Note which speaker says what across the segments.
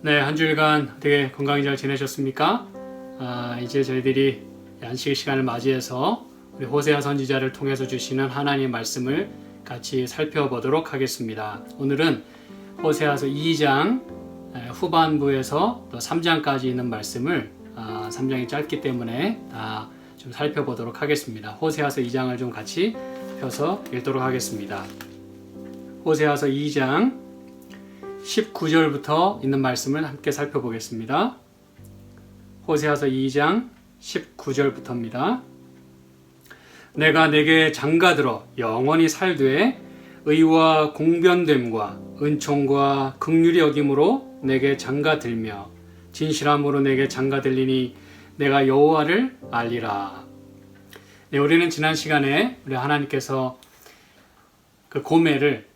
Speaker 1: 네, 한 주일간 되게 건강히 잘 지내셨습니까? 이제 저희들이 안식 시간을 맞이해서 우리 호세아 선지자를 통해서 주시는 하나님의 말씀을 같이 살펴보도록 하겠습니다. 오늘은 호세아서 2장 후반부에서 또 3장까지 있는 말씀을 3장이 짧기 때문에 다 좀 살펴보도록 하겠습니다. 호세아서 2장을 좀 같이 펴서 읽도록 하겠습니다. 호세아서 2장 19절부터 있는 말씀을 함께 살펴보겠습니다. 호세아서 2장 19절부터입니다. 내가 내게 장가들어 영원히 살되 의와 공변됨과 은총과 긍휼히 여김으로 내게 장가들며 진실함으로 내게 장가들리니 내가 여호와를 알리라. 네, 우리는 지난 시간에 우리 하나님께서 그 고멜을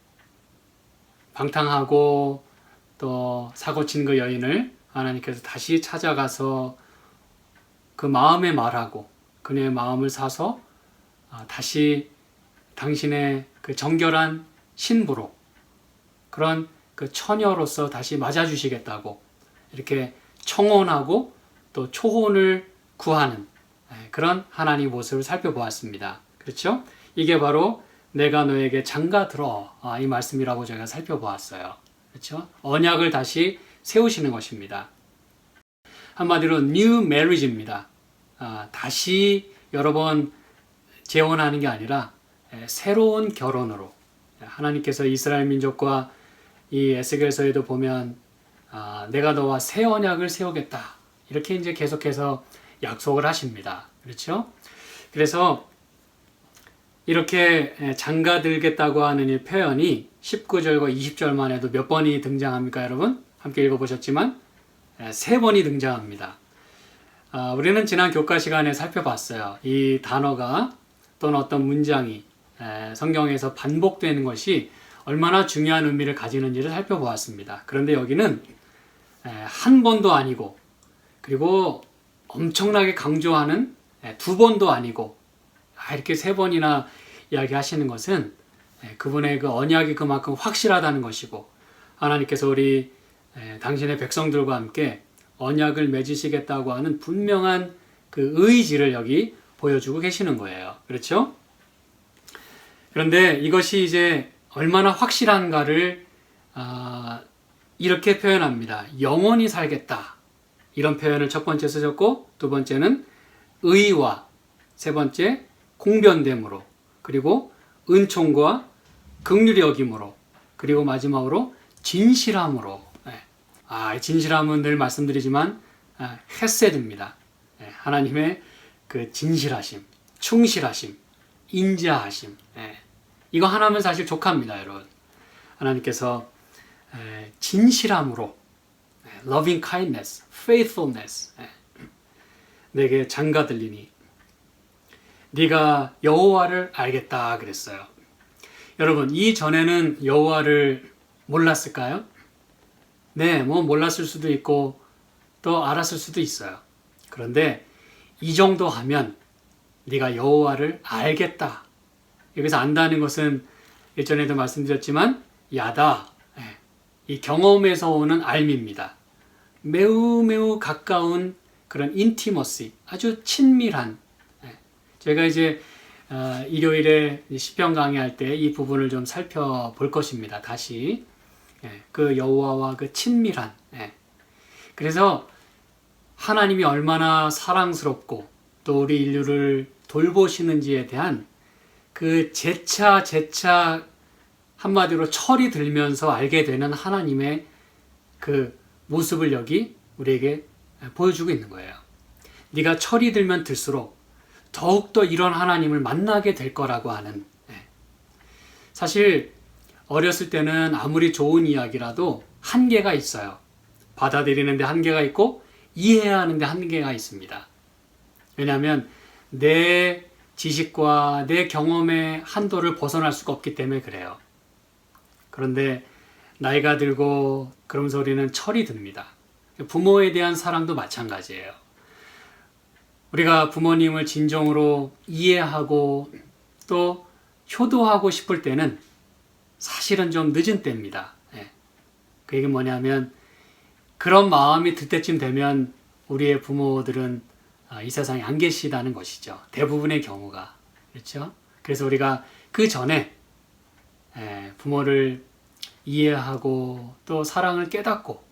Speaker 1: 방탕하고 또 사고친 그 여인을 하나님께서 다시 찾아가서 그 마음에 말하고 그녀의 마음을 사서 다시 당신의 그 정결한 신부로 그런 그 처녀로서 다시 맞아주시겠다고 이렇게 청혼하고 또 초혼을 구하는 그런 하나님의 모습을 살펴보았습니다. 그렇죠? 이게 바로 내가 너에게 장가들어 이 말씀이라고 저희가 살펴보았어요. 그렇죠? 언약을 다시 세우시는 것입니다. 한마디로 new marriage입니다. 다시 여러 번 재혼하는 게 아니라 새로운 결혼으로 하나님께서 이스라엘 민족과 이 에스겔서에도 보면 내가 너와 새 언약을 세우겠다 이렇게 이제 계속해서 약속을 하십니다. 그렇죠? 그래서 이렇게 장가들겠다고 하는 이 표현이 19절과 20절만 해도 몇 번이 등장합니까, 여러분? 함께 읽어보셨지만 3번이 등장합니다. 우리는 지난 교과 시간에 살펴봤어요. 이 단어가 또는 어떤 문장이 성경에서 반복되는 것이 얼마나 중요한 의미를 가지는지를 살펴보았습니다. 그런데 여기는 한 번도 아니고 그리고 엄청나게 강조하는 2번도 아니고 이렇게 3번이나 이야기하시는 것은 그분의 그 언약이 그만큼 확실하다는 것이고 하나님께서 우리 당신의 백성들과 함께 언약을 맺으시겠다고 하는 분명한 그 의지를 여기 보여주고 계시는 거예요. 그렇죠? 그런데 이것이 이제 얼마나 확실한가를 이렇게 표현합니다. 영원히 살겠다. 이런 표현을 첫 번째 쓰셨고 두 번째는 의와 세 번째 공변됨으로 그리고 은총과 긍휼히 여김으로 그리고 마지막으로 진실함으로 진실함은 늘 말씀드리지만 헤세드입니다. 하나님의 그 진실하심, 충실하심, 인자하심 이거 하나면 사실 족합니다, 여러분. 하나님께서 진실함으로 loving kindness, faithfulness 내게 장가들리니 네가 여호와를 알겠다 그랬어요. 여러분, 이전에는 여호와를 몰랐을까요? 네, 뭐 몰랐을 수도 있고 또 알았을 수도 있어요. 그런데 이 정도 하면 네가 여호와를 알겠다. 여기서 안다는 것은 예전에도 말씀드렸지만 야다, 이 경험에서 오는 알미입니다. 매우 매우 가까운 그런 인티머시, 아주 친밀한. 제가 이제 일요일에 시편 강의할 때 이 부분을 좀 살펴볼 것입니다. 다시 그 여호와와 그 친밀한. 그래서 하나님이 얼마나 사랑스럽고 또 우리 인류를 돌보시는지에 대한 그 재차 한마디로 철이 들면서 알게 되는 하나님의 그 모습을 여기 우리에게 보여주고 있는 거예요. 네가 철이 들면 들수록 더욱더 이런 하나님을 만나게 될 거라고 하는. 사실 어렸을 때는 아무리 좋은 이야기라도 한계가 있어요. 받아들이는데 한계가 있고 이해해야 하는데 한계가 있습니다. 왜냐하면 내 지식과 내 경험의 한도를 벗어날 수가 없기 때문에 그래요. 그런데 나이가 들고 그러면서 우리는 철이 듭니다. 부모에 대한 사랑도 마찬가지예요. 우리가 부모님을 진정으로 이해하고 또 효도하고 싶을 때는 사실은 좀 늦은 때입니다. 그 얘기는 뭐냐면 그런 마음이 들 때쯤 되면 우리의 부모들은 이 세상에 안 계시다는 것이죠. 대부분의 경우가. 그렇죠? 그래서 우리가 그 전에 부모를 이해하고 또 사랑을 깨닫고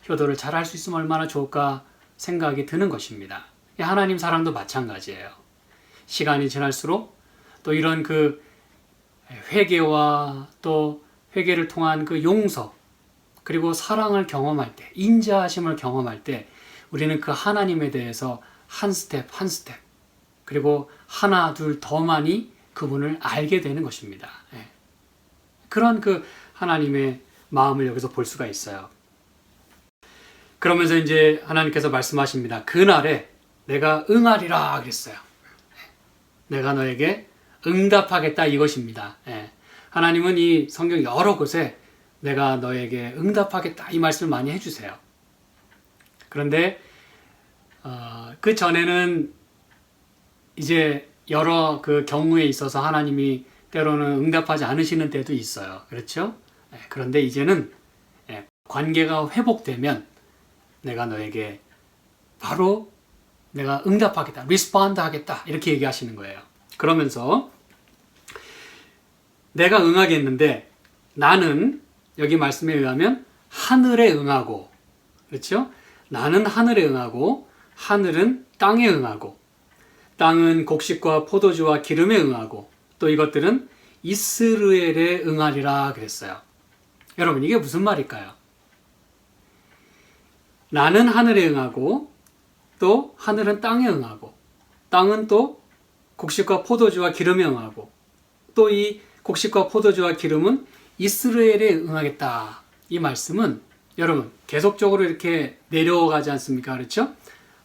Speaker 1: 효도를 잘 할 수 있으면 얼마나 좋을까 생각이 드는 것입니다. 하나님 사랑도 마찬가지예요. 시간이 지날수록 또 이런 그 회개와 또 회개를 통한 그 용서 그리고 사랑을 경험할 때, 인자하심을 경험할 때 우리는 그 하나님에 대해서 한 스텝 한 스텝 그리고 하나 둘 더 많이 그분을 알게 되는 것입니다. 그런 그 하나님의 마음을 여기서 볼 수가 있어요. 그러면서 이제 하나님께서 말씀하십니다. 그날에 내가 응하리라 그랬어요. 내가 너에게 응답하겠다 이것입니다. 하나님은 이 성경 여러 곳에 내가 너에게 응답하겠다 이 말씀을 많이 해주세요. 그런데 그 전에는 이제 여러 그 경우에 있어서 하나님이 때로는 응답하지 않으시는 때도 있어요. 그렇죠? 그런데 이제는 관계가 회복되면 내가 너에게 바로 내가 응답하겠다, 리스폰드 하겠다 이렇게 얘기하시는 거예요. 그러면서 내가 응하겠는데 나는 여기 말씀에 의하면 하늘에 응하고 그렇죠? 나는 하늘에 응하고 하늘은 땅에 응하고 땅은 곡식과 포도주와 기름에 응하고 또 이것들은 이스라엘에 응하리라 그랬어요. 여러분 이게 무슨 말일까요? 나는 하늘에 응하고 또 하늘은 땅에 응하고 땅은 또 곡식과 포도주와 기름에 응하고 또 이 곡식과 포도주와 기름은 이스라엘에 응하겠다. 이 말씀은 여러분 계속적으로 이렇게 내려가지 않습니까? 그렇죠?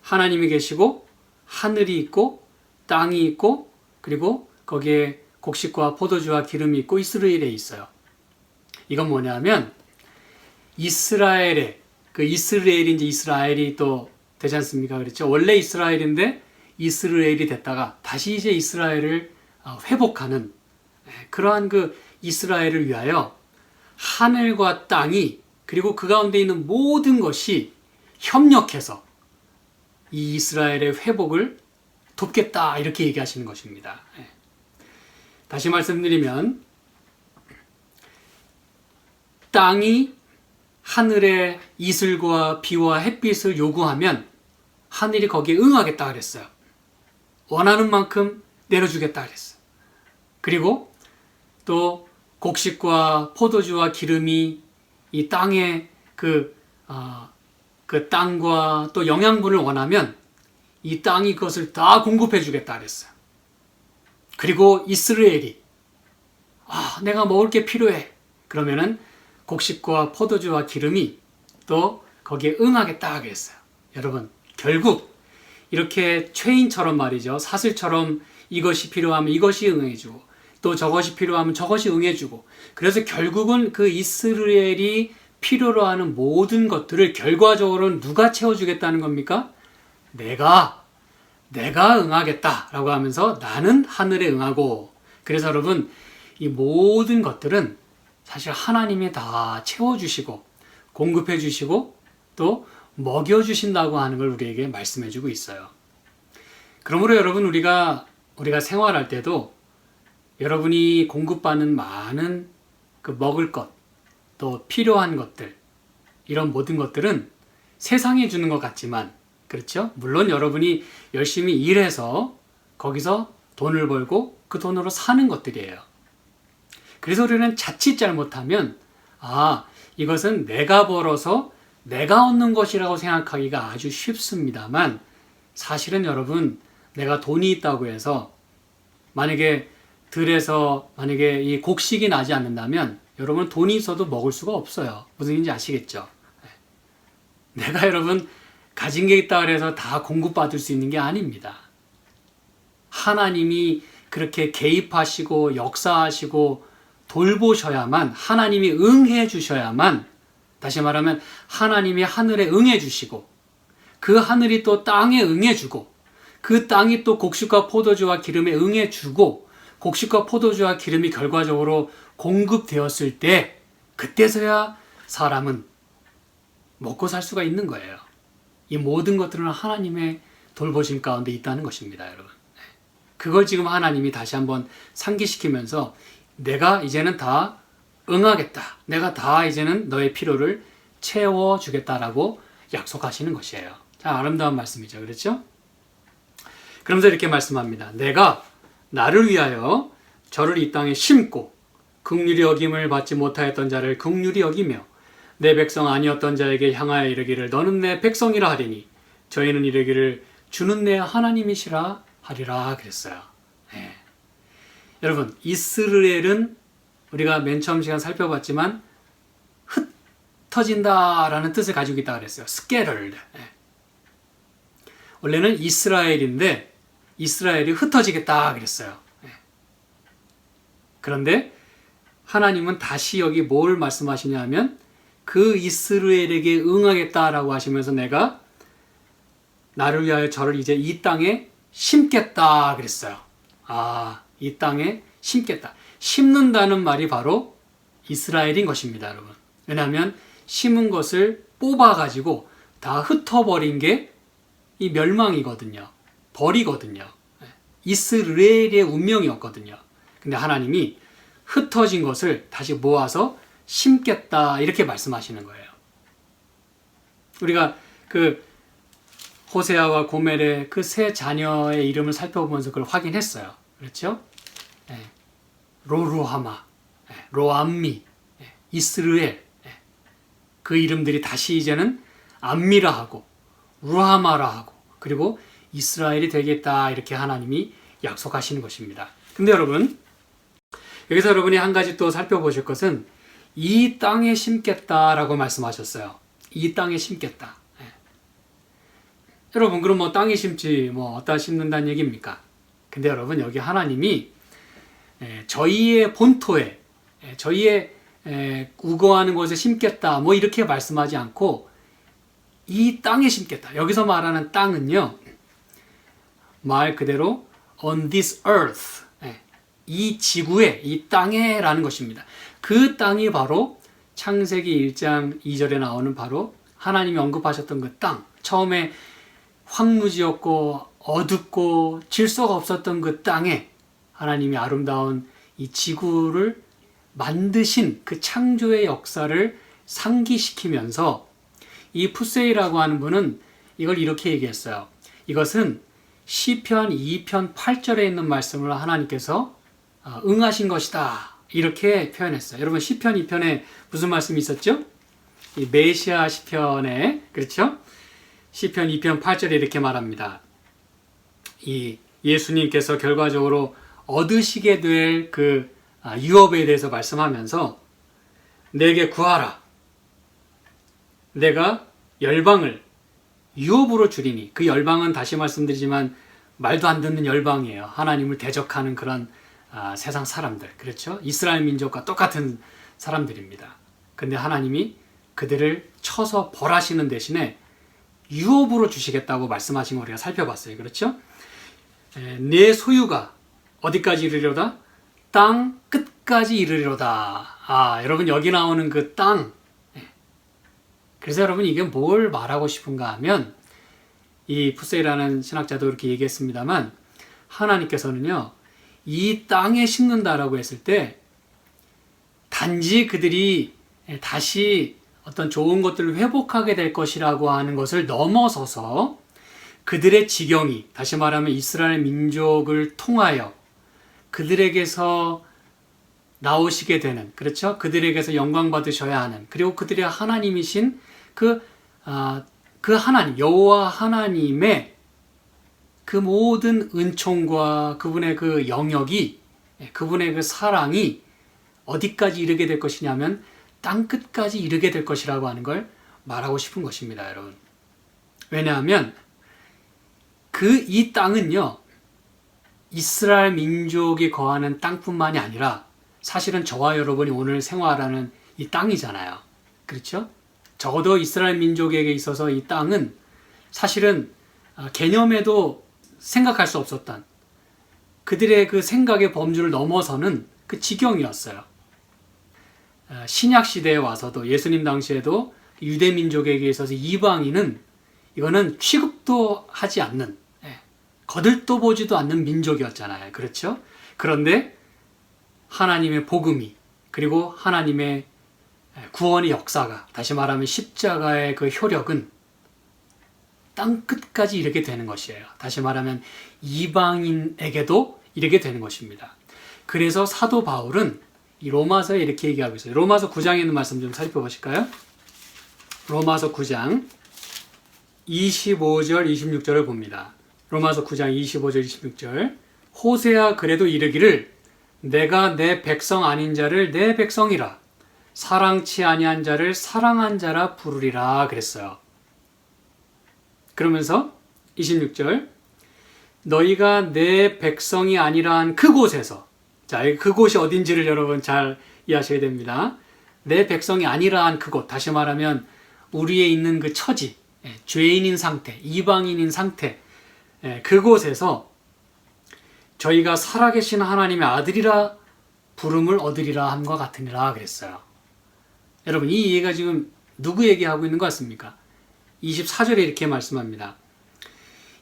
Speaker 1: 하나님이 계시고 하늘이 있고 땅이 있고 그리고 거기에 곡식과 포도주와 기름이 있고 이스라엘에 있어요. 이건 뭐냐면 이스라엘에 그 이스라엘인지 이스라엘이 또 되지 않습니까? 그렇죠? 원래 이스라엘인데 이스라엘이 됐다가 다시 이제 이스라엘을 회복하는 그러한 그 이스라엘을 위하여 하늘과 땅이 그리고 그 가운데 있는 모든 것이 협력해서 이 이스라엘의 회복을 돕겠다 이렇게 얘기하시는 것입니다. 다시 말씀드리면 땅이 하늘의 이슬과 비와 햇빛을 요구하면 하늘이 거기에 응하겠다 그랬어요. 원하는 만큼 내려주겠다 그랬어요. 그리고 또 곡식과 포도주와 기름이 이 땅의 그 땅과 또 영양분을 원하면 이 땅이 그것을 다 공급해 주겠다 그랬어요. 그리고 이스라엘이 내가 먹을 게 필요해. 그러면은 곡식과 포도주와 기름이 또 거기에 응하겠다 그랬어요. 여러분 결국 이렇게 체인처럼 말이죠. 사슬처럼 이것이 필요하면 이것이 응해주고 또 저것이 필요하면 저것이 응해주고 그래서 결국은 그 이스라엘이 필요로 하는 모든 것들을 결과적으로는 누가 채워주겠다는 겁니까? 내가 응하겠다라고 하면서 나는 하늘에 응하고 그래서 여러분 이 모든 것들은 사실 하나님이 다 채워주시고 공급해주시고 또 먹여주신다고 하는 걸 우리에게 말씀해주고 있어요. 그러므로 여러분 우리가 생활할 때도 여러분이 공급받는 많은 그 먹을 것, 또 필요한 것들 이런 모든 것들은 세상이 주는 것 같지만 그렇죠? 물론 여러분이 열심히 일해서 거기서 돈을 벌고 그 돈으로 사는 것들이에요. 그래서 우리는 자칫 잘못하면 이것은 내가 벌어서 내가 얻는 것이라고 생각하기가 아주 쉽습니다만 사실은 여러분 내가 돈이 있다고 해서 만약에 들에서 만약에 이 곡식이 나지 않는다면 여러분 돈이 있어도 먹을 수가 없어요. 무슨 얘기인지 아시겠죠? 내가 여러분 가진 게 있다 그래서 다 공급받을 수 있는 게 아닙니다. 하나님이 그렇게 개입하시고 역사하시고 돌보셔야만 하나님이 응해 주셔야만 다시 말하면 하나님이 하늘에 응해 주시고 그 하늘이 또 땅에 응해 주고 그 땅이 또 곡식과 포도주와 기름에 응해 주고 곡식과 포도주와 기름이 결과적으로 공급되었을 때 그때서야 사람은 먹고 살 수가 있는 거예요. 이 모든 것들은 하나님의 돌보심 가운데 있다는 것입니다, 여러분. 그걸 지금 하나님이 다시 한번 상기시키면서 내가 이제는 다 응하겠다. 내가 다 이제는 너의 필요를 채워주겠다라고 약속하시는 것이에요. 참 아름다운 말씀이죠. 그렇죠? 그러면서 이렇게 말씀합니다. 내가 나를 위하여 저를 이 땅에 심고 긍휼히 여김을 받지 못하였던 자를 긍휼히 여기며 내 백성 아니었던 자에게 향하여 이르기를 너는 내 백성이라 하리니 저희는 이르기를 주는 내 하나님이시라 하리라 그랬어요. 네. 여러분, 이스라엘은 우리가 맨 처음 시간 살펴봤지만 흩어진다라는 뜻을 가지고 있다고 그랬어요. scattered. 네. 원래는 이스라엘인데 이스라엘이 흩어지겠다 그랬어요. 네. 그런데 하나님은 다시 여기 뭘 말씀하시냐면 그 이스라엘에게 응하겠다라고 하시면서 내가 나를 위하여 저를 이제 이 땅에 심겠다 그랬어요. 아, 이 땅에 심겠다. 심는다는 말이 바로 이스라엘인 것입니다, 여러분. 왜냐하면 심은 것을 뽑아가지고 다 흩어버린 게 이 멸망이거든요. 벌이거든요. 이스라엘의 운명이었거든요. 근데 하나님이 흩어진 것을 다시 모아서 심겠다 이렇게 말씀하시는 거예요. 우리가 그 호세아와 고멜의 그 세 자녀의 이름을 살펴보면서 그걸 확인했어요. 그렇죠? 로루하마, 로암미, 이스르엘 그 이름들이 다시 이제는 암미라 하고 루하마라 하고 그리고 이스라엘이 되겠다 이렇게 하나님이 약속하시는 것입니다. 근데 여러분 여기서 여러분이 한 가지 또 살펴보실 것은 이 땅에 심겠다라고 말씀하셨어요. 이 땅에 심겠다. 여러분 그럼 뭐 땅에 심지 뭐 어디다 심는다는 얘기입니까? 근데 여러분 여기 하나님이 저희의 본토에 저희의 우거하는 곳에 심겠다 뭐 이렇게 말씀하지 않고 이 땅에 심겠다. 여기서 말하는 땅은요 말 그대로 on this earth 이 지구에 이 땅에 라는 것입니다. 그 땅이 바로 창세기 1장 2절에 나오는 바로 하나님이 언급하셨던 그 땅, 처음에 황무지였고 어둡고 질서가 없었던 그 땅에 하나님이 아름다운 이 지구를 만드신 그 창조의 역사를 상기시키면서 이 푸세이라고 하는 분은 이걸 이렇게 얘기했어요. 이것은 시편 2편 8절에 있는 말씀을 하나님께서 응하신 것이다. 이렇게 표현했어요. 여러분 시편 2편에 무슨 말씀이 있었죠? 이 메시아 시편에 그렇죠? 시편 2편 8절에 이렇게 말합니다. 이 예수님께서 결과적으로 얻으시게 될 그 유업에 대해서 말씀하면서 내게 구하라. 내가 열방을 유업으로 주리니 그 열방은 다시 말씀드리지만 말도 안 듣는 열방이에요. 하나님을 대적하는 그런 세상 사람들 그렇죠? 이스라엘 민족과 똑같은 사람들입니다. 근데 하나님이 그들을 쳐서 벌하시는 대신에 유업으로 주시겠다고 말씀하신 거 우리가 살펴봤어요. 그렇죠? 내 소유가 어디까지 이르리로다? 땅 끝까지 이르리로다. 여러분 여기 나오는 그 땅. 그래서 여러분 이게 뭘 말하고 싶은가 하면 이 푸세이라는 신학자도 이렇게 얘기했습니다만 하나님께서는요 이 땅에 심는다라고 했을 때 단지 그들이 다시 어떤 좋은 것들을 회복하게 될 것이라고 하는 것을 넘어서서 그들의 지경이 다시 말하면 이스라엘 민족을 통하여 그들에게서 나오시게 되는 그렇죠? 그들에게서 영광 받으셔야 하는 그리고 그들의 하나님이신 그 하나님 여호와 하나님의 그 모든 은총과 그분의 그 영역이 그분의 그 사랑이 어디까지 이르게 될 것이냐면 땅 끝까지 이르게 될 것이라고 하는 걸 말하고 싶은 것입니다, 여러분. 왜냐하면 이 땅은요 이스라엘 민족이 거하는 땅뿐만이 아니라 사실은 저와 여러분이 오늘 생활하는 이 땅이잖아요. 그렇죠? 적어도 이스라엘 민족에게 있어서 이 땅은 사실은 개념에도 생각할 수 없었던 그들의 그 생각의 범주를 넘어서는 그 지경이었어요. 신약 시대에 와서도 예수님 당시에도 유대 민족에게 있어서 이방인은 이거는 취급도 하지 않는, 거들떠 보지도 않는 민족이었잖아요. 그렇죠? 그런데 하나님의 복음이, 그리고 하나님의 구원의 역사가, 다시 말하면 십자가의 그 효력은 땅 끝까지 이르게 되는 것이에요. 다시 말하면 이방인에게도 이르게 되는 것입니다. 그래서 사도 바울은 이 로마서에 이렇게 얘기하고 있어요. 로마서 9장에 있는 말씀 좀 살펴보실까요? 로마서 9장 25절 26절을 봅니다. 로마서 9장 25절 26절. 호세아 그래도 이르기를 내가 내 백성 아닌 자를 내 백성이라 사랑치 아니한 자를 사랑한 자라 부르리라 그랬어요. 그러면서 26절 너희가 내 백성이 아니라 한 그곳에서, 자, 그곳이 어딘지를 여러분 잘 이해하셔야 됩니다. 내 백성이 아니라 한 그곳, 다시 말하면 우리에 있는 그 처지, 죄인인 상태, 이방인인 상태, 그곳에서 저희가 살아계신 하나님의 아들이라 부름을 얻으리라 함과 같으니라 그랬어요. 여러분 이 얘기가 지금 누구 얘기하고 있는 것 같습니까? 24절에 이렇게 말씀합니다.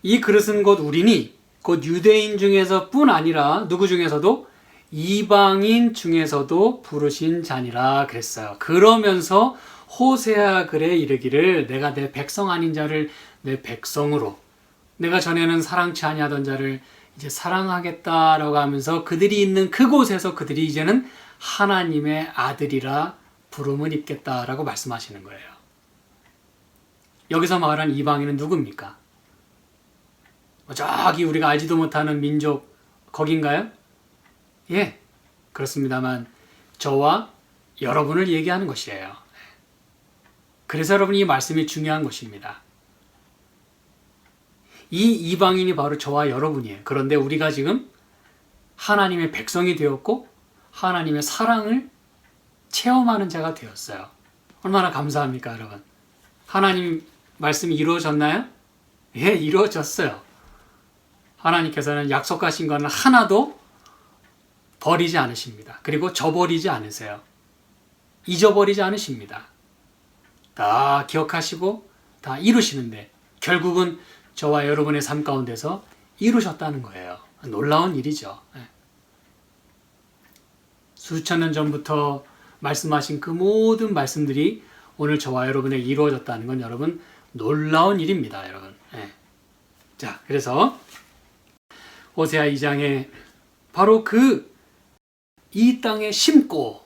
Speaker 1: 이 그릇은 곧 우리니 곧 유대인 중에서 뿐 아니라 누구 중에서도 이방인 중에서도 부르신 자니라 그랬어요. 그러면서 호세아 글에 이르기를 내가 내 백성 아닌 자를 내 백성으로, 내가 전에는 사랑치 아니하던 자를 이제 사랑하겠다라고 하면서 그들이 있는 그곳에서 그들이 이제는 하나님의 아들이라 부름을 입겠다라고 말씀하시는 거예요. 여기서 말한 이방인은 누굽니까? 저기 우리가 알지도 못하는 민족 거긴가요? 예, 그렇습니다만 저와 여러분을 얘기하는 것이에요. 그래서 여러분 이 말씀이 중요한 것입니다. 이 이방인이 바로 저와 여러분이에요. 그런데 우리가 지금 하나님의 백성이 되었고 하나님의 사랑을 체험하는 자가 되었어요. 얼마나 감사합니까, 여러분? 하나님 말씀이 이루어졌나요? 예, 이루어졌어요. 하나님께서는 약속하신 것은 하나도 버리지 않으십니다. 그리고 저버리지 않으세요. 잊어버리지 않으십니다. 다 기억하시고 다 이루시는데 결국은 저와 여러분의 삶 가운데서 이루셨다는 거예요. 놀라운 일이죠. 수천 년 전부터 말씀하신 그 모든 말씀들이 오늘 저와 여러분에게 이루어졌다는 건 여러분 놀라운 일입니다, 여러분. 자, 그래서 호세아 2장에 바로 이 땅에 심고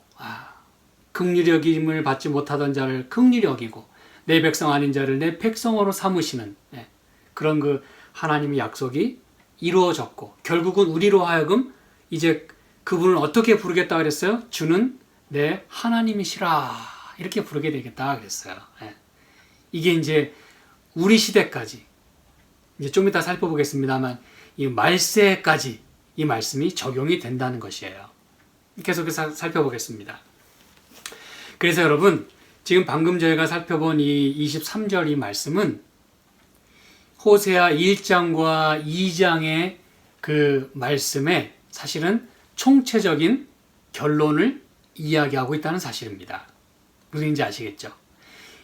Speaker 1: 긍휼히 여김을 받지 못하던 자를 긍휼히 여기고 내 백성 아닌 자를 내 백성으로 삼으시는 그런 그 하나님의 약속이 이루어졌고 결국은 우리로 하여금 이제 그분을 어떻게 부르겠다 그랬어요? 주는 내 하나님이시라 이렇게 부르게 되겠다 그랬어요. 이게 이제 우리 시대까지 이제 좀 이따 살펴보겠습니다만 이 말세까지 이 말씀이 적용이 된다는 것이에요. 계속해서 살펴보겠습니다. 그래서 여러분 지금 방금 저희가 살펴본 이 23절 이 말씀은 호세아 1장과 2장의 그 말씀에 사실은 총체적인 결론을 이야기하고 있다는 사실입니다. 무슨 얘기인지 아시겠죠?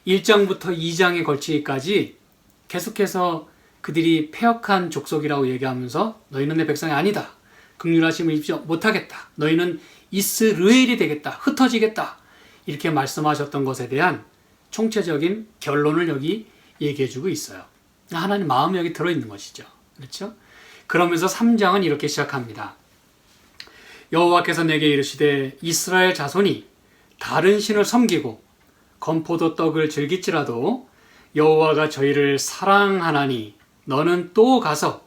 Speaker 1: 1장부터 2장에 걸치기까지 계속해서 그들이 패역한 족속이라고 얘기하면서 너희는 내 백성이 아니다. 긍휼하심을 입지 못하겠다. 너희는 이스라엘이 되겠다. 흩어지겠다. 이렇게 말씀하셨던 것에 대한 총체적인 결론을 여기 얘기해주고 있어요. 하나님 마음이 여기 들어있는 것이죠. 그렇죠? 그러면서 3장은 이렇게 시작합니다. 여호와께서 내게 이르시되 이스라엘 자손이 다른 신을 섬기고 건포도 떡을 즐길지라도 여호와가 저희를 사랑하나니 너는 또 가서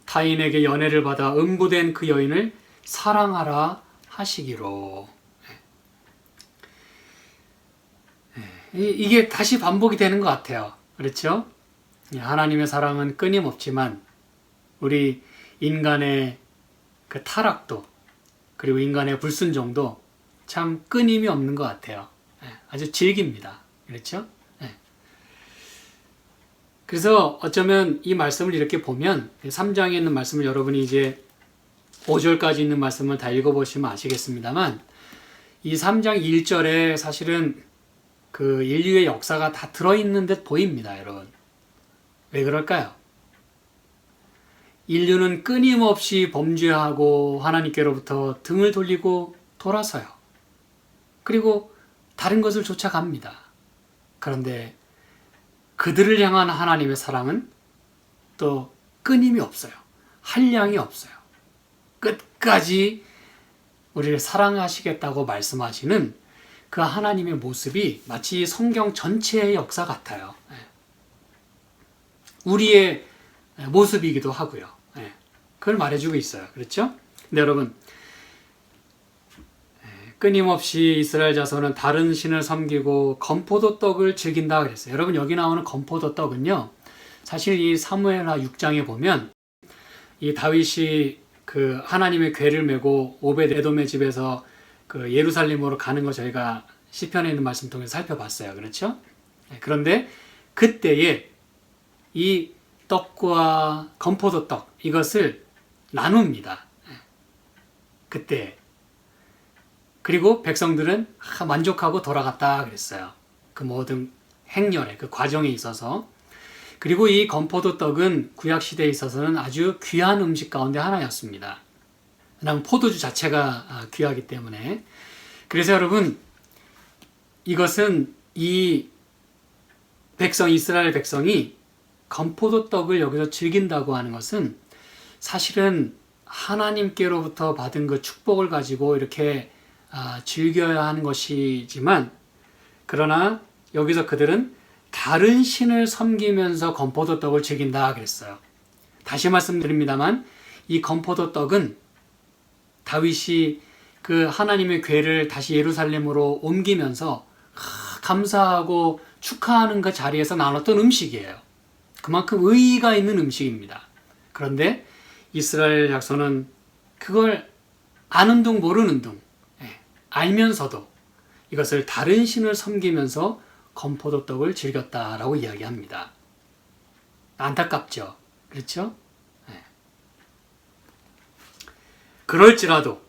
Speaker 1: 타인에게 연애를 받아 음부된 그 여인을 사랑하라 하시기로. 이게 다시 반복이 되는 것 같아요. 그렇죠? 하나님의 사랑은 끊임없지만 우리 인간의 그 타락도 그리고 인간의 불순종도 참 끊임이 없는 것 같아요. 아주 질깁니다. 그렇죠? 그래서 어쩌면 이 말씀을 이렇게 보면 3장에 있는 말씀을 여러분이 이제 5절까지 있는 말씀을 다 읽어보시면 아시겠습니다만 이 3장 1절에 사실은 그 인류의 역사가 다 들어있는 듯 보입니다, 여러분. 왜 그럴까요? 인류는 끊임없이 범죄하고 하나님께로부터 등을 돌리고 돌아서요. 그리고 다른 것을 쫓아갑니다. 그런데 그들을 향한 하나님의 사랑은 또 끊임이 없어요. 한량이 없어요. 끝까지 우리를 사랑하시겠다고 말씀하시는 그 하나님의 모습이 마치 성경 전체의 역사 같아요. 우리의 모습이기도 하고요. 그걸 말해주고 있어요. 그렇죠? 근데 여러분, 끊임없이 이스라엘 자손은 다른 신을 섬기고 건포도 떡을 즐긴다 그랬어요. 여러분, 여기 나오는 건포도 떡은요, 사실 이 사무엘하 6장에 보면 이 다윗이 그 하나님의 궤를 메고 오벳 에돔의 집에서 그 예루살렘으로 가는 거 저희가 시편에 있는 말씀 통해서 살펴봤어요. 그렇죠? 그런데 그때에 이 떡과 건포도 떡 이것을 나눕니다. 그때. 그리고 백성들은 만족하고 돌아갔다 그랬어요. 그 모든 행렬에 그 과정에 있어서. 그리고 이 건포도 떡은 구약 시대에 있어서는 아주 귀한 음식 가운데 하나였습니다. 왜냐하면 포도주 자체가 귀하기 때문에. 그래서 여러분, 이것은 이 백성, 이스라엘 백성이 건포도 떡을 여기서 즐긴다고 하는 것은 사실은 하나님께로부터 받은 그 축복을 가지고 이렇게 즐겨야 하는 것이지만, 그러나 여기서 그들은 다른 신을 섬기면서 건포도 떡을 즐긴다 그랬어요. 다시 말씀드립니다만 이 건포도 떡은 다윗이 그 하나님의 궤를 다시 예루살렘으로 옮기면서 감사하고 축하하는 그 자리에서 나눴던 음식이에요. 그만큼 의의가 있는 음식입니다. 그런데 이스라엘 자손은 그걸 아는 둥 모르는 둥 알면서도 이것을 다른 신을 섬기면서 건포도 떡을 즐겼다라고 이야기합니다. 안타깝죠? 그렇죠? 그럴지라도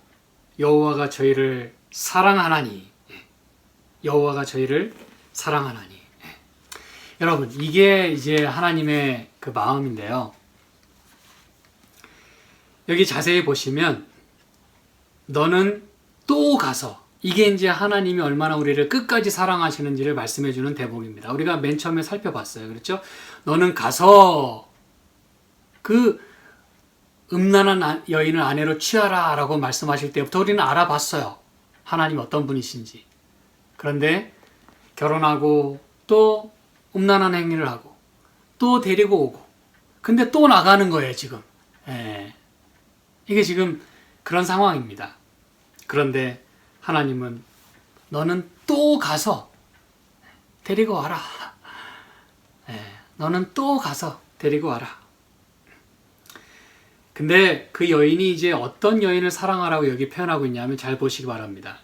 Speaker 1: 여호와가 저희를 사랑하나니, 여호와가 저희를 사랑하나니. 여러분, 이게 이제 하나님의 그 마음인데요. 여기 자세히 보시면 너는 또 가서, 이게 이제 하나님이 얼마나 우리를 끝까지 사랑하시는지를 말씀해주는 대목입니다. 우리가 맨 처음에 살펴봤어요. 그렇죠? 너는 가서 그 음란한 여인을 아내로 취하라 라고 말씀하실 때부터 우리는 알아봤어요. 하나님 어떤 분이신지. 그런데 결혼하고 또 음란한 행위를 하고 또 데리고 오고 근데 또 나가는 거예요, 지금. 이게 지금 그런 상황입니다. 그런데 하나님은 너는 또 가서 데리고 와라. 너는 또 가서 데리고 와라. 근데 그 여인이 이제 어떤 여인을 사랑하라고 여기 표현하고 있냐면 잘 보시기 바랍니다.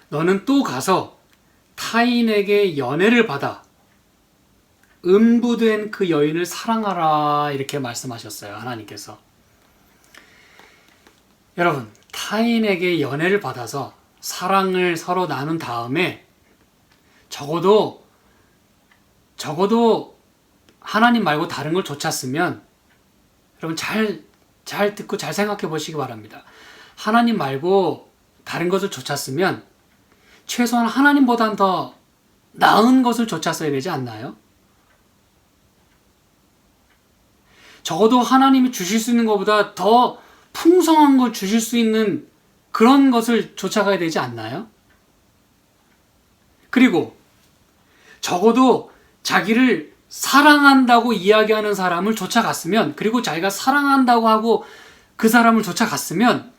Speaker 1: 너는 또 가서 타인에게 연애를 받아 음부된 그 여인을 사랑하라 이렇게 말씀하셨어요. 하나님께서. 여러분, 타인에게 연애를 받아서 사랑을 서로 나눈 다음에 적어도 하나님 말고 다른 걸 쫓았으면, 여러분 잘 듣고 잘 생각해 보시기 바랍니다. 하나님 말고 다른 것을 쫓았으면 최소한 하나님보단 더 나은 것을 쫓았어야 되지 않나요? 적어도 하나님이 주실 수 있는 것보다 더 풍성한 걸 주실 수 있는 그런 것을 쫓아가야 되지 않나요? 그리고 적어도 자기를 사랑한다고 이야기하는 사람을 쫓아갔으면, 그리고 자기가 사랑한다고 하고 그 사람을 쫓아갔으면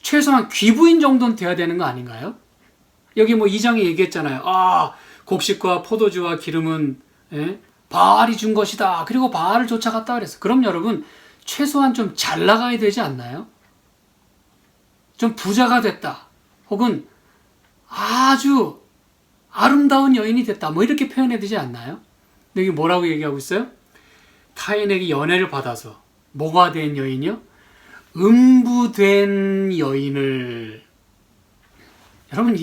Speaker 1: 최소한 귀부인 정도는 돼야 되는 거 아닌가요? 여기 뭐 2장에 얘기했잖아요. 곡식과 포도주와 기름은 바알이 준 것이다. 그리고 바알을 쫓아갔다 그랬어. 그럼 여러분 최소한 좀 잘 나가야 되지 않나요? 좀 부자가 됐다. 혹은 아주 아름다운 여인이 됐다. 뭐 이렇게 표현해야 되지 않나요? 근데 여기 뭐라고 얘기하고 있어요? 타인에게 연애를 받아서 뭐가 된 여인이요? 음부된 여인을. 여러분,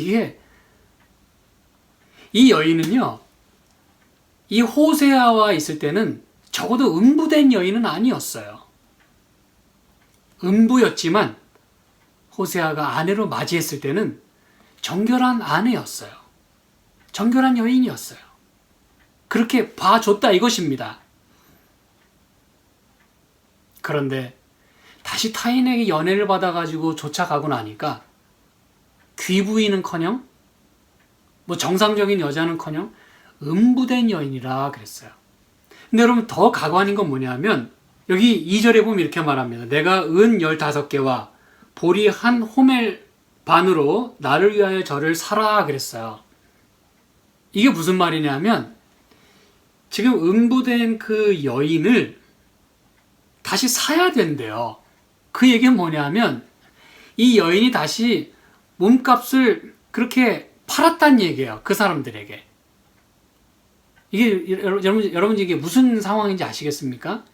Speaker 1: 이 여인은요, 이 호세아와 있을 때는 적어도 음부된 여인은 아니었어요. 음부였지만 호세아가 아내로 맞이했을 때는 정결한 아내였어요. 정결한 여인이었어요. 그렇게 봐줬다 이것입니다. 그런데 다시 타인에게 연애를 받아가지고 쫓아가고 나니까 귀부인은커녕 뭐 정상적인 여자는커녕 음부된 여인이라 그랬어요. 근데 여러분 더 가관인 건 뭐냐면 여기 2절에 보면 이렇게 말합니다. 내가 은 15개와 보리 한 호멜 반으로 나를 위하여 저를 사라 그랬어요. 이게 무슨 말이냐면 지금 음부된 그 여인을 다시 사야 된대요. 그 얘기는 뭐냐면 이 여인이 다시 몸값을 그렇게 팔았다는 얘기예요. 그 사람들에게. 이게 여러분 이게 무슨 상황인지 아시겠습니까?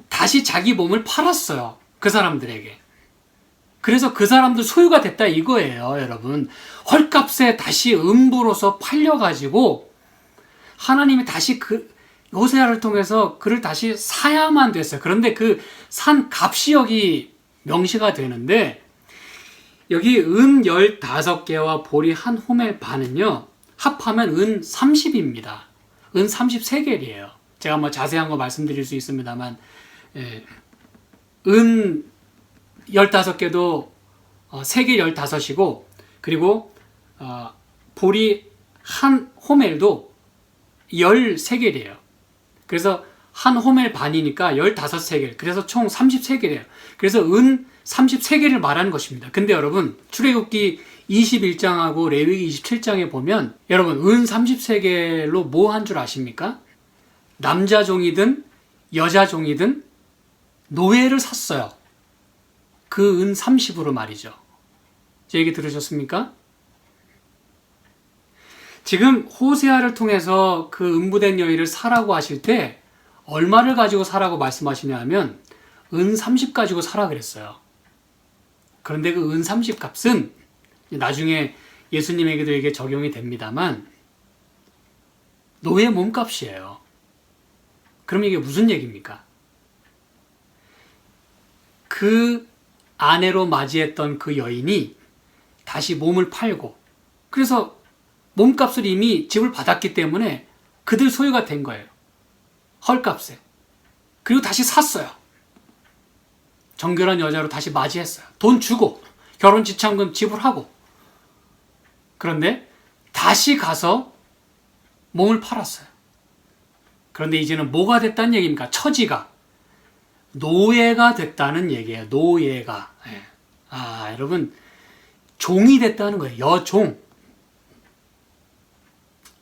Speaker 1: 다시 자기 몸을 팔았어요. 그 사람들에게. 그래서 그 사람들 소유가 됐다 이거예요, 여러분. 헐값에 다시 음부로서 팔려가지고 하나님이 다시 그 호세아를 통해서 그를 다시 사야만 됐어요. 그런데 그 산 값이 여기 명시가 되는데 여기 은 15개와 보리 한 호멜 반은요 합하면 은 30입니다. 은 33개이에요. 제가 뭐 자세한 거 말씀드릴 수 있습니다만 은 15개도 3개 15이고 그리고 보리 한 호멜도 13개래요. 그래서 한 호멜 반이니까 15세겔. 그래서 총 33개래요. 그래서 은 33개를 말하는 것입니다. 근데 여러분 출애굽기 21장하고 레위기 27장에 보면 여러분 은 33개로 뭐 한 줄 아십니까? 남자 종이든 여자 종이든 노예를 샀어요. 그 은 30으로 말이죠. 제 얘기 들으셨습니까? 지금 호세아를 통해서 그 음부된 여인을 사라고 하실 때 얼마를 가지고 사라고 말씀하시냐 하면 은 30 가지고 사라 그랬어요. 그런데 그 은 30 값은 나중에 예수님에게도 이게 적용이 됩니다만 노예 몸값이에요. 그럼 이게 무슨 얘기입니까? 그 아내로 맞이했던 그 여인이 다시 몸을 팔고 그래서 몸값을 이미 집을 받았기 때문에 그들 소유가 된 거예요. 헐값에. 그리고 다시 샀어요. 정결한 여자로 다시 맞이했어요. 돈 주고 결혼 지참금 지불하고. 그런데 다시 가서 몸을 팔았어요. 그런데 이제는 뭐가 됐다는 얘기입니까? 처지가. 노예가 됐다는 얘기예요. 노예가. 여러분 종이 됐다는 거예요. 여종.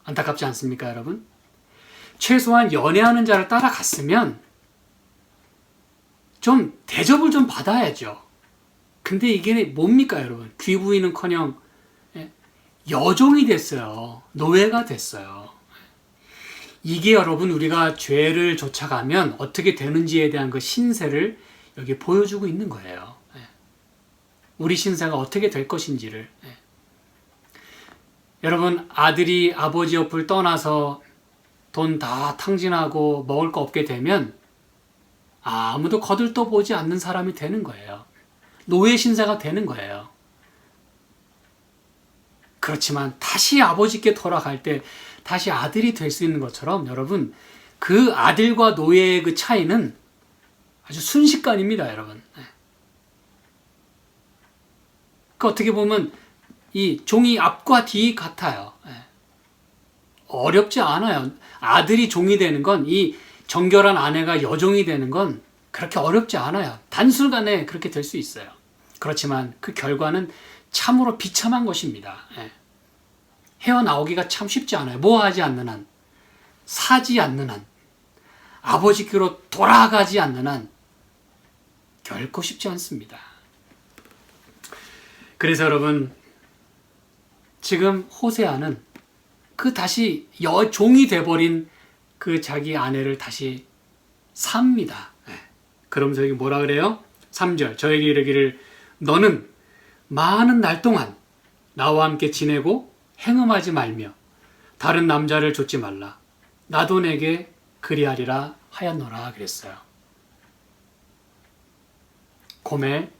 Speaker 1: 안타깝지 않습니까, 여러분? 최소한 연애하는 자를 따라갔으면 좀 대접을 좀 받아야죠. 근데 이게 뭡니까, 여러분? 귀부인은커녕 여종이 됐어요. 노예가 됐어요. 이게 여러분 우리가 죄를 쫓아가면 어떻게 되는지에 대한 그 신세를 여기 보여주고 있는 거예요. 우리 신세가 어떻게 될 것인지를. 여러분 아들이 아버지 옆을 떠나서 돈 다 탕진하고 먹을 거 없게 되면 아무도 거들떠보지 않는 사람이 되는 거예요. 노예 신세가 되는 거예요. 그렇지만 다시 아버지께 돌아갈 때 다시 아들이 될 수 있는 것처럼 여러분 그 아들과 노예의 그 차이는 아주 순식간입니다, 여러분. 그 어떻게 보면 이 종이 앞과 뒤 같아요. 어렵지 않아요. 아들이 종이 되는 건 이 정결한 아내가 여종이 되는 건 그렇게 어렵지 않아요. 단순간에 그렇게 될 수 있어요. 그렇지만 그 결과는 참으로 비참한 것입니다. 헤어나오기가 참 쉽지 않아요. 뭐 하지 않는 한, 사지 않는 한, 아버지께로 돌아가지 않는 한 결코 쉽지 않습니다. 그래서 여러분 지금 호세아는 그 다시 여종이 돼버린 그 자기 아내를 다시 삽니다. 그러면서 여기 뭐라 그래요? 3절 저에게 이르기를 너는 많은 날 동안 나와 함께 지내고 행음하지 말며 다른 남자를 좇지 말라. 나도 내게 그리하리라 하였노라 그랬어요. 고멜,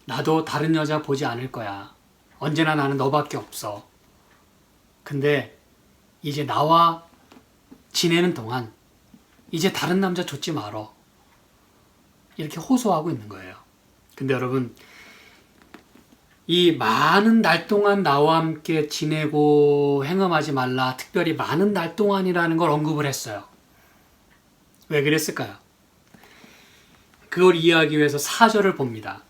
Speaker 1: 나도 다른 여자 보지 않을 거야. 언제나 나는 너밖에 없어. 근데 이제 나와 지내는 동안 이제 다른 남자 좇지 말어. 이렇게 호소하고 있는 거예요. 근데 여러분, 이 많은 날 동안 나와 함께 지내고 행음하지 말라, 특별히 많은 날 동안이라는 걸 언급을 했어요. 왜 그랬을까요? 그걸 이해하기 위해서 4절을 봅니다.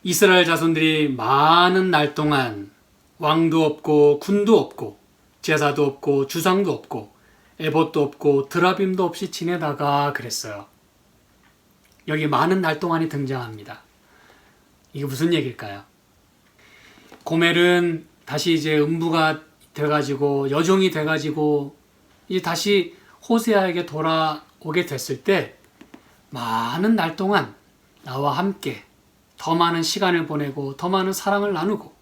Speaker 1: 이스라엘 자손들이 많은 날 동안 왕도 없고 군도 없고 제사도 없고 주상도 없고 에봇도 없고 드라빔도 없이 지내다가 그랬어요. 여기 많은 날 동안이 등장합니다. 이게 무슨 얘기일까요? 고멜은 다시 이제 음부가 돼가지고 여종이 돼가지고 이제 다시 호세아에게 돌아오게 됐을 때 많은 날 동안 나와 함께 더 많은 시간을 보내고 더 많은 사랑을 나누고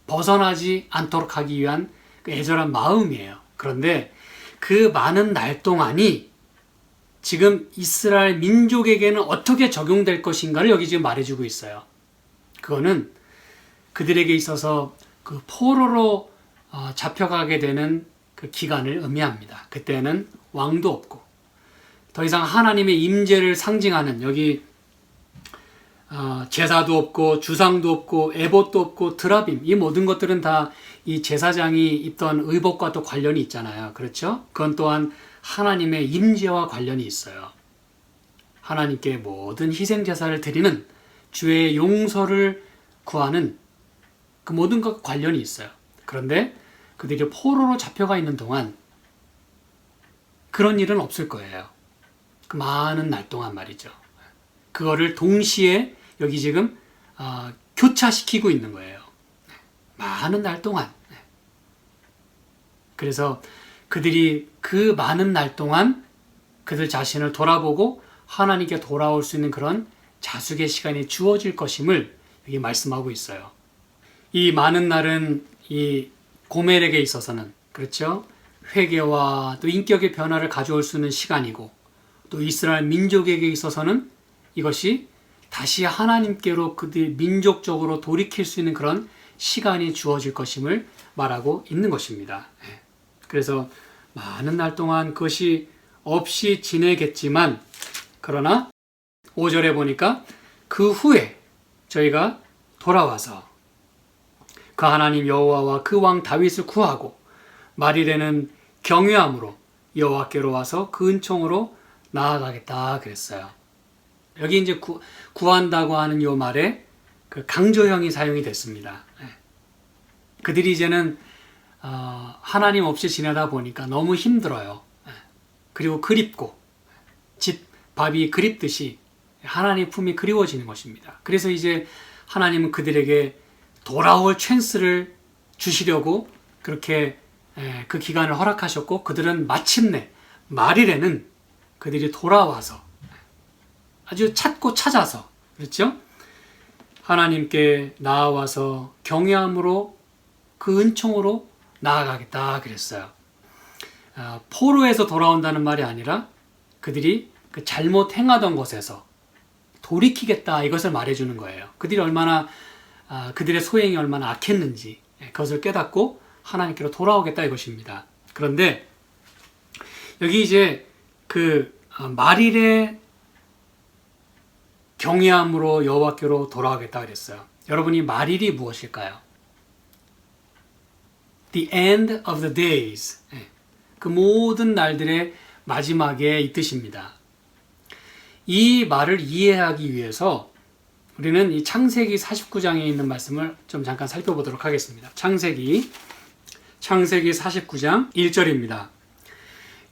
Speaker 1: 벗어나지 않도록 하기 위한 그 애절한 마음이에요. 그런데 그 많은 날 동안이 지금 이스라엘 민족에게는 어떻게 적용될 것인가를 여기 지금 말해주고 있어요. 그거는 그들에게 있어서 그 포로로 잡혀가게 되는 그 기간을 의미합니다. 그때는 왕도 없고 더 이상 하나님의 임재를 상징하는 여기 제사도 없고 주상도 없고 에봇도 없고 드라빔, 이 모든 것들은 다 이 제사장이 입던 의복과 또 관련이 있잖아요. 그렇죠? 그건 또한 하나님의 임재와 관련이 있어요. 하나님께 모든 희생 제사를 드리는 주의 용서를 구하는 그 모든 것과 관련이 있어요. 그런데 그들이 포로로 잡혀가 있는 동안 그런 일은 없을 거예요. 그 많은 날 동안 말이죠. 그거를 동시에 여기 지금 교차시키고 있는 거예요. 많은 날 동안. 그래서 그들이 그 많은 날 동안 그들 자신을 돌아보고 하나님께 돌아올 수 있는 그런 자숙의 시간이 주어질 것임을 여기 말씀하고 있어요. 이 많은 날은 이 고멜에게 있어서는 그렇죠? 회개와 또 인격의 변화를 가져올 수 있는 시간이고 또 이스라엘 민족에게 있어서는 이것이 다시 하나님께로 그들 민족적으로 돌이킬 수 있는 그런 시간이 주어질 것임을 말하고 있는 것입니다. 그래서 많은 날 동안 그것이 없이 지내겠지만 그러나 5절에 보니까 그 후에 저희가 돌아와서 그 하나님 여호와와 그 왕 다윗을 구하고 말일에는 경외함으로 여호와께로 와서 그 은총으로 나아가겠다 그랬어요. 여기 이제 구한다고 하는 요 말에 그 강조형이 사용이 됐습니다. 그들이 이제는 하나님 없이 지내다 보니까 너무 힘들어요. 그리고 그립고 밥이 그립듯이 하나님 품이 그리워지는 것입니다. 그래서 이제 하나님은 그들에게 돌아올 찬스를 주시려고 그렇게 그 기간을 허락하셨고 그들은 마침내 말일에는 그들이 돌아와서 아주 찾고 찾아서 그렇죠? 하나님께 나아와서 경외함으로 그 은총으로 나아가겠다 그랬어요. 포로에서 돌아온다는 말이 아니라 그들이 그 잘못 행하던 것에서 돌이키겠다 이것을 말해주는 거예요. 그들이 얼마나 그들의 소행이 얼마나 악했는지 그것을 깨닫고 하나님께로 돌아오겠다 이것입니다. 그런데 여기 이제 그 말일에 경외함으로 여호와께로 돌아오겠다 그랬어요. 여러분이 말일이 무엇일까요? The end of the days. 그 모든 날들의 마지막에 이 뜻입니다. 이 말을 이해하기 위해서 우리는 이 창세기 49장에 있는 말씀을 좀 잠깐 살펴보도록 하겠습니다. 창세기 49장 1절입니다.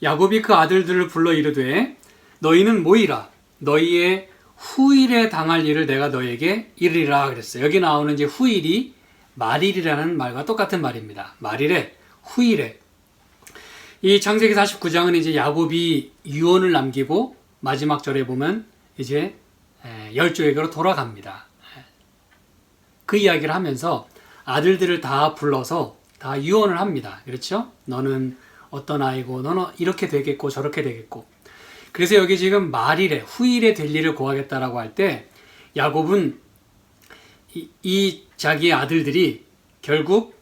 Speaker 1: 야곱이 그 아들들을 불러 이르되 너희는 모이라 너희의 후일에 당할 일을 내가 너희에게 이르리라 그랬어요. 여기 나오는 이제 후일이 말일이라는 말과 똑같은 말입니다. 말일에 후일에 이 창세기 49장은 이제 야곱이 유언을 남기고 마지막 절에 보면 이제 열조에게로 돌아갑니다. 그 이야기를 하면서 아들들을 다 불러서 다 유언을 합니다. 그렇죠? 너는 어떤 아이고 너는 이렇게 되겠고 저렇게 되겠고. 그래서 여기 지금 말일에 후일에 될 일을 고하겠다라고 할 때 야곱은 이 자기의 아들들이 결국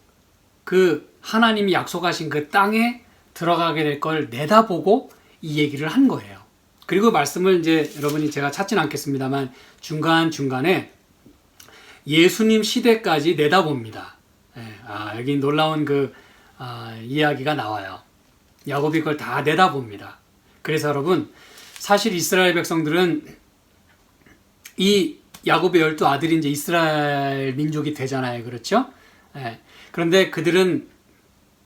Speaker 1: 그 하나님이 약속하신 그 땅에 들어가게 될 걸 내다보고 이 얘기를 한 거예요. 그리고 말씀을 이제 여러분이 제가 찾지는 않겠습니다만 중간중간에 예수님 시대까지 내다봅니다. 여기 놀라운 이야기가 나와요. 야곱이 그걸 다 내다봅니다. 그래서 여러분, 사실 이스라엘 백성들은 이 야곱의 12아들이 이제 이스라엘 민족이 되잖아요. 그렇죠? 그런데 그들은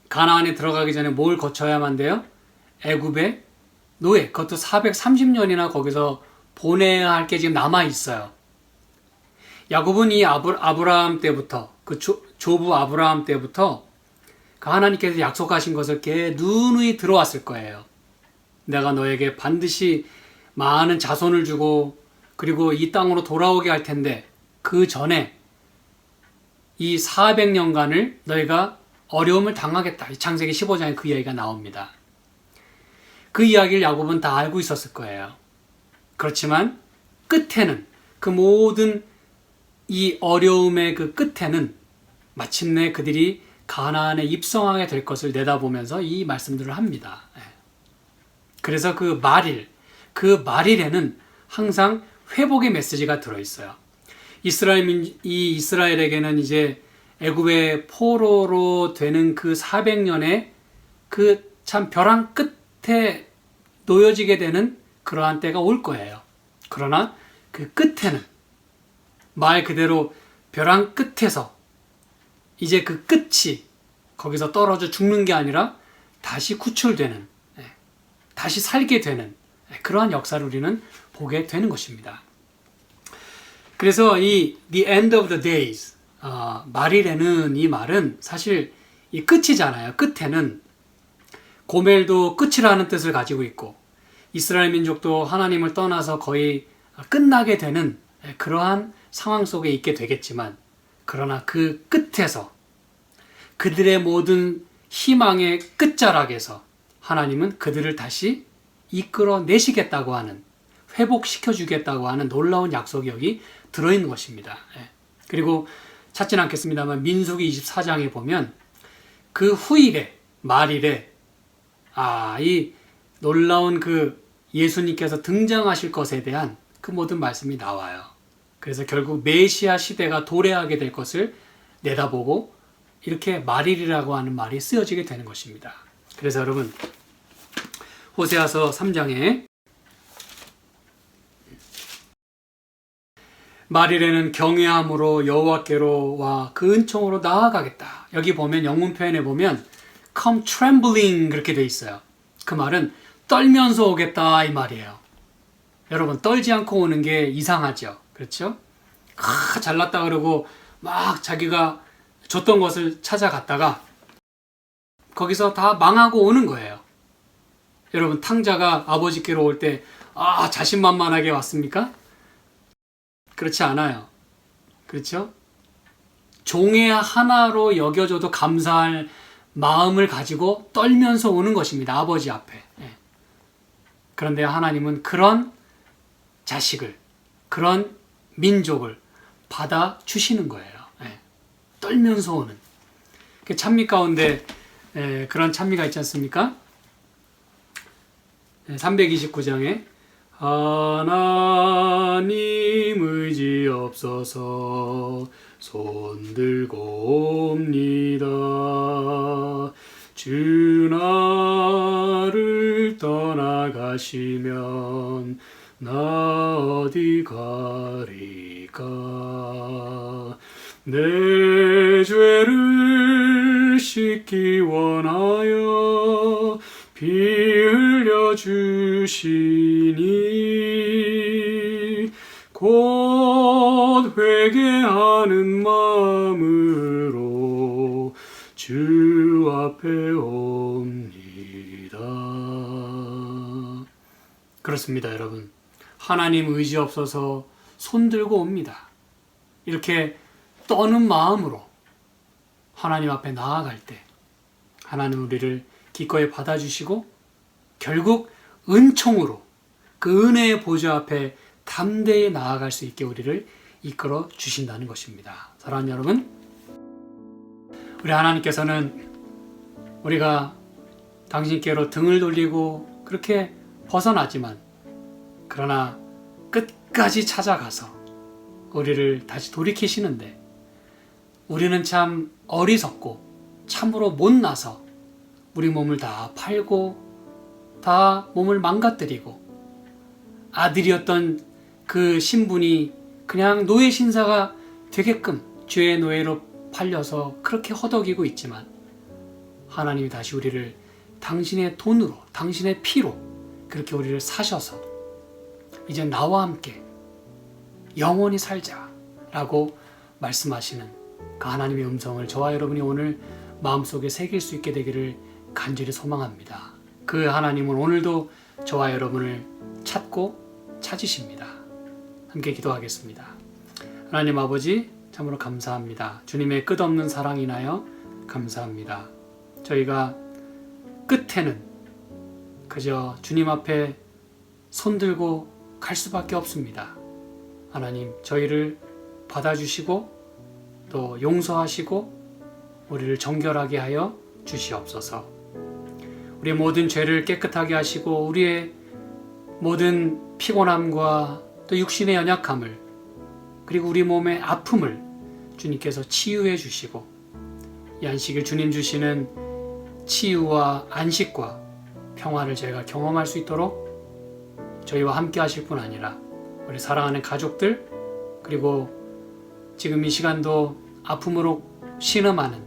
Speaker 1: 가나안에 들어가기 전에 뭘 거쳐야만 돼요? 애굽의 노예. 그것도 430년이나 거기서 보내야 할 게 지금 남아 있어요. 야곱은 이 아브라함 때부터 그 조부 아브라함 때부터 그 하나님께서 약속하신 것을 걔 누누이 들어왔을 거예요. 내가 너에게 반드시 많은 자손을 주고 그리고 이 땅으로 돌아오게 할 텐데 그 전에 이 400년간을 너희가 어려움을 당하겠다. 이 창세기 15장에 그 이야기가 나옵니다. 그 이야기를 야곱은 다 알고 있었을 거예요. 그렇지만 끝에는 그 모든 이 어려움의 그 끝에는 마침내 그들이 가나안에 입성하게 될 것을 내다보면서 이 말씀들을 합니다. 그래서 그 말일에는 항상 회복의 메시지가 들어있어요. 이스라엘에게는 이제 애굽의 포로로 되는 그 400년의 그 참 벼랑 끝에 놓여지게 되는 그러한 때가 올 거예요. 그러나 그 끝에는 말 그대로 벼랑 끝에서 이제 그 끝이 거기서 떨어져 죽는 게 아니라 다시 구출되는, 다시 살게 되는 그러한 역사를 우리는 보게 되는 것입니다. 그래서 이 The End of the Days, 말일에는 이 말은 사실 이 끝이잖아요. 끝에는 고멜도 끝이라는 뜻을 가지고 있고 이스라엘 민족도 하나님을 떠나서 거의 끝나게 되는 그러한 상황 속에 있게 되겠지만 그러나 그 끝에서 그들의 모든 희망의 끝자락에서 하나님은 그들을 다시 이끌어내시겠다고 하는, 회복시켜주겠다고 하는 놀라운 약속이 여기 들어있는 것입니다. 그리고 찾지는 않겠습니다만 민수기 24장에 보면 그 후일에 말일에 이 놀라운 그 예수님께서 등장하실 것에 대한 그 모든 말씀이 나와요. 그래서 결국 메시아 시대가 도래하게 될 것을 내다보고 이렇게 말일이라고 하는 말이 쓰여지게 되는 것입니다. 그래서 여러분 호세아서 3장에 말일에는 경외함으로 여호와께로와 그 은총으로 나아가겠다. 여기 보면 영문 표현에 보면 come trembling 그렇게 돼 있어요. 그 말은 떨면서 오겠다 이 말이에요. 여러분 떨지 않고 오는 게 이상하죠. 그렇죠? 잘났다 그러고 막 자기가 줬던 것을 찾아갔다가 거기서 다 망하고 오는 거예요. 여러분 탕자가 아버지께로 올 때 자신만만하게 왔습니까? 그렇지 않아요. 그렇죠? 종의 하나로 여겨줘도 감사할 마음을 가지고 떨면서 오는 것입니다. 아버지 앞에. 그런데 하나님은 그런 자식을, 그런 민족을 받아주시는 거예요. 떨면서 오는. 찬미 가운데 그런 찬미가 있지 않습니까? 329장에 하나님 의지없어서 손들고 옵니다. 주 나를 떠나가시면 나 어디 가리까. 내 죄를 씻기 원하여 피 흘려 주시니 곧 회개하는 마음으로 주 앞에 옵니다. 그렇습니다, 여러분. 하나님 의지 없어서 손들고 옵니다. 이렇게 떠는 마음으로 하나님 앞에 나아갈 때 하나님 우리를 기꺼이 받아주시고 결국 은총으로 그 은혜의 보좌 앞에 담대히 나아갈 수 있게 우리를 이끌어 주신다는 것입니다. 사랑하는 여러분, 우리 하나님께서는 우리가 당신께로 등을 돌리고 그렇게 벗어나지만 그러나 끝까지 찾아가서 우리를 다시 돌이키시는데 우리는 참 어리석고 참으로 못나서 우리 몸을 다 팔고 다 몸을 망가뜨리고 아들이었던 그 신분이 그냥 노예 신사가 되게끔 죄의 노예로 팔려서 그렇게 허덕이고 있지만 하나님이 다시 우리를 당신의 돈으로 당신의 피로 그렇게 우리를 사셔서 이제 나와 함께 영원히 살자라고 말씀하시는 그 하나님의 음성을 저와 여러분이 오늘 마음속에 새길 수 있게 되기를 간절히 소망합니다. 그 하나님은 오늘도 저와 여러분을 찾고 찾으십니다. 함께 기도하겠습니다. 하나님 아버지 참으로 감사합니다. 주님의 끝없는 사랑 인하여 감사합니다. 저희가 끝에는 그저 주님 앞에 손들고 갈 수밖에 없습니다. 하나님 저희를 받아주시고 또 용서하시고 우리를 정결하게 하여 주시옵소서. 우리의 모든 죄를 깨끗하게 하시고 우리의 모든 피곤함과 또 육신의 연약함을 그리고 우리 몸의 아픔을 주님께서 치유해 주시고 이 안식일 주님 주시는 치유와 안식과 평화를 저희가 경험할 수 있도록 저희와 함께 하실 뿐 아니라 우리 사랑하는 가족들 그리고 지금 이 시간도 아픔으로 신음하는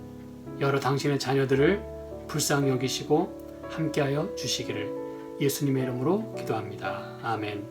Speaker 1: 여러 당신의 자녀들을 불쌍히 여기시고 함께하여 주시기를 예수님의 이름으로 기도합니다. 아멘.